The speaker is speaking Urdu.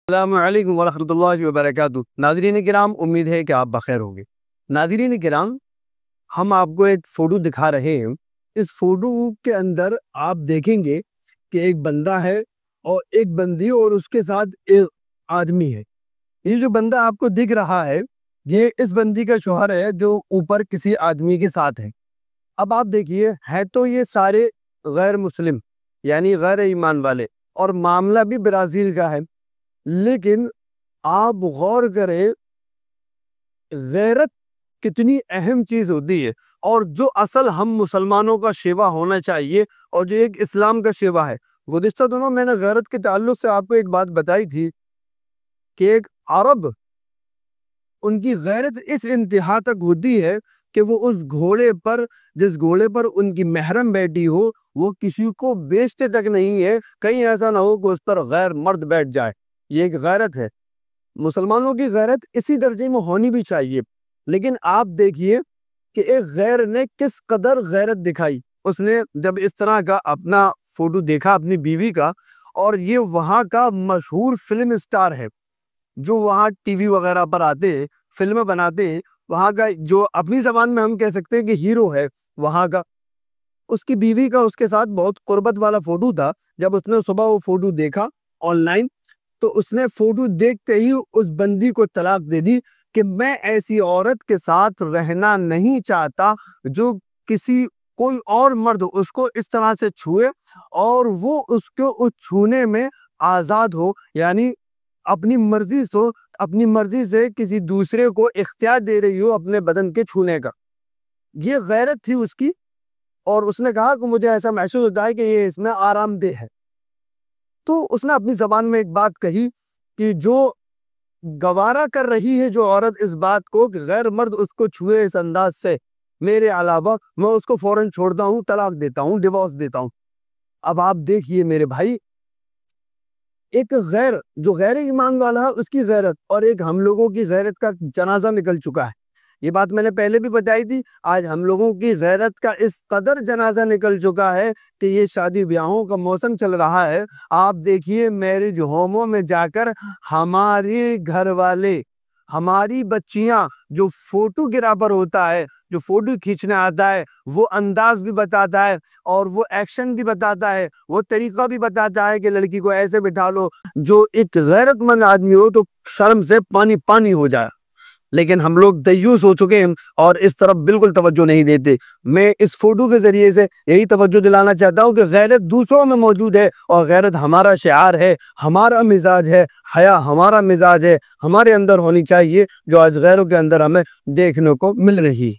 السلام علیکم ورحمۃ اللہ وبرکاتہ۔ ناظرین کرام، امید ہے کہ آپ بخیر ہوں گے۔ ناظرین کرام، ہم آپ کو ایک فوٹو دکھا رہے ہیں۔ اس فوٹو کے اندر آپ دیکھیں گے کہ ایک بندہ ہے اور ایک بندی اور اس کے ساتھ ایک آدمی ہے۔ یہ جو بندہ آپ کو دکھ رہا ہے یہ اس بندی کا شوہر ہے جو اوپر کسی آدمی کے ساتھ ہے۔ اب آپ دیکھیے، ہے تو یہ سارے غیر مسلم یعنی غیر ایمان والے اور معاملہ بھی برازیل کا ہے، لیکن آپ غور کریں غیرت کتنی اہم چیز ہوتی ہے، اور جو اصل ہم مسلمانوں کا شیوا ہونا چاہیے اور جو ایک اسلام کا شیوا ہے۔ گزشتہ دنوں میں نے غیرت کے تعلق سے آپ کو ایک بات بتائی تھی کہ ایک عرب، ان کی غیرت اس انتہا تک ہوتی ہے کہ وہ اس گھوڑے پر، جس گھوڑے پر ان کی محرم بیٹھی ہو، وہ کسی کو بیچتے تک نہیں ہے، کہیں ایسا نہ ہو کہ اس پر غیر مرد بیٹھ جائے۔ یہ ایک غیرت ہے۔ مسلمانوں کی غیرت اسی درجے میں ہونی بھی چاہیے، لیکن آپ دیکھیے کہ ایک غیر نے کس قدر غیرت دکھائی۔ اس نے جب اس طرح کا اپنا فوٹو دیکھا اپنی بیوی کا، اور یہ وہاں کا مشہور فلم اسٹار ہے جو وہاں ٹی وی وغیرہ پر آتے ہیں، فلمیں بناتے ہیں، وہاں کا جو اپنی زبان میں ہم کہہ سکتے ہیں کہ ہیرو ہے وہاں کا، اس کی بیوی کا اس کے ساتھ بہت قربت والا فوٹو تھا۔ جب اس نے صبح وہ فوٹو دیکھا آن لائن، تو اس نے فوٹو دیکھتے ہی اس بندی کو طلاق دے دی کہ میں ایسی عورت کے ساتھ رہنا نہیں چاہتا جو کوئی اور مرد اس کو اس طرح سے چھوئے اور وہ اس کو اس چھونے میں آزاد ہو، یعنی اپنی مرضی سے کسی دوسرے کو اختیار دے رہی ہو اپنے بدن کے چھونے کا۔ یہ غیرت تھی اس کی، اور اس نے کہا کہ مجھے ایسا محسوس ہوتا ہے کہ یہ اس میں آرام دہ ہے۔ تو اس نے اپنی زبان میں ایک بات کہی کہ جو گوارا کر رہی ہے جو عورت اس بات کو کہ غیر مرد اس کو چھوئے اس انداز سے، میرے علاوہ میں اس کو فوراً چھوڑتا ہوں، طلاق دیتا ہوں، ڈیورس دیتا ہوں۔ اب آپ دیکھیے میرے بھائی، ایک جو غیر ایمان والا ہے اس کی غیرت، اور ایک ہم لوگوں کی غیرت کا جنازہ نکل چکا ہے۔ یہ بات میں نے پہلے بھی بتائی تھی۔ آج ہم لوگوں کی غیرت کا اس قدر جنازہ نکل چکا ہے کہ یہ شادی بیاہوں کا موسم چل رہا ہے۔ آپ دیکھیے میرج ہوموں میں جا کر ہمارے گھر والے، ہماری بچیاں، جو فوٹو گرافر ہوتا ہے، جو فوٹو کھینچنے آتا ہے، وہ انداز بھی بتاتا ہے اور وہ ایکشن بھی بتاتا ہے، وہ طریقہ بھی بتاتا ہے کہ لڑکی کو ایسے بٹھا لو جو ایک غیرت مند آدمی ہو تو شرم سے پانی پانی ہو جائے۔ لیکن ہم لوگ دیوس ہو چکے ہیں اور اس طرف بالکل توجہ نہیں دیتے۔ میں اس فوٹو کے ذریعے سے یہی توجہ دلانا چاہتا ہوں کہ غیرت دوسروں میں موجود ہے، اور غیرت ہمارا شعار ہے، ہمارا مزاج ہے، حیا ہمارا مزاج ہے، ہمارے اندر ہونی چاہیے، جو آج غیروں کے اندر ہمیں دیکھنے کو مل رہی ہے۔